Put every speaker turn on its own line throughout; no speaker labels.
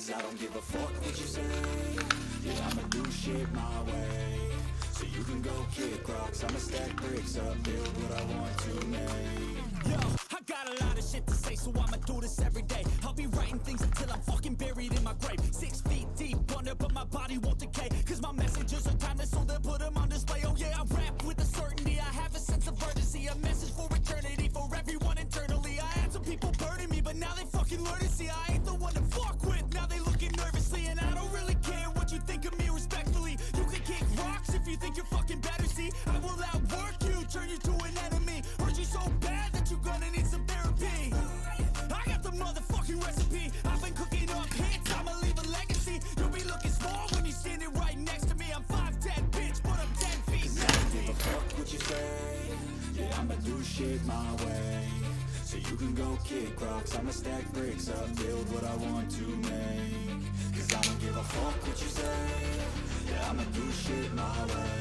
Cause I don't give a fuck what you say. Yeah, I'ma do shit my way. So you can go kick rocks, I'ma stack bricks up, build what I want to make.
Yo, I got a lot of shit to say, so I'ma do this every day. I'll be writing things until I'm fucking buried in my grave. 6 feet deep under, but my body won't decay. Cause my messages are timeless, so they'll put them on display. Oh yeah, I rap with a certainty, I have a sense of urgency. A message for eternity, for everyone internally. I had some people burning me, but now they fucking learn to see I ain't the one to fuck with. Now they looking nervously, and I don't really care what you think of me respectfully. You can kick rocks if you think you're fucking better, see. I will outwork you, turn you to an enemy. Hurt you so bad that you're gonna need some therapy. I got the motherfucking recipe. I've been cooking up hits, I'ma leave a legacy. You'll be looking small when you're standing right next to me. I'm 5'10", bitch, but I'm 10 feet.
I don't give a fuck what you say. Yeah, I'ma do shit my way. So you can go kick rocks, I'ma stack bricks up, build what I want to make. Cause I don't give a fuck what you say. Yeah, I'ma do shit my way.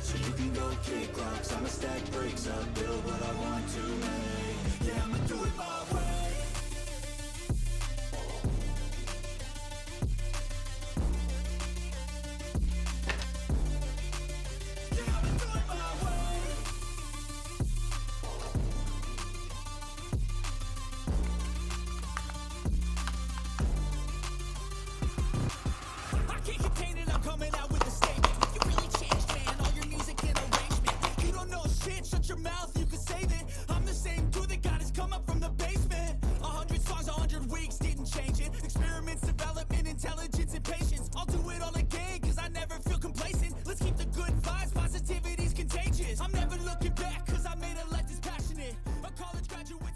So you can go kick rocks, I'ma stack bricks up, build what I want to make. Yeah, I'ma do it my way. Yeah, I'ma do it my way.
I can't contain it, I'm coming out with a statement. You really changed, man, all your music and arrangement. You don't know shit, shut your mouth, you can save it. I'm the same dude that got his come up from the basement. 100 songs, 100 weeks, didn't change it. Experiments, development, intelligence, and patience. I'll do it all again, cause I never feel complacent. Let's keep the good vibes, positivity's contagious. I'm never looking back, cause I made a life that's passionate. A college graduate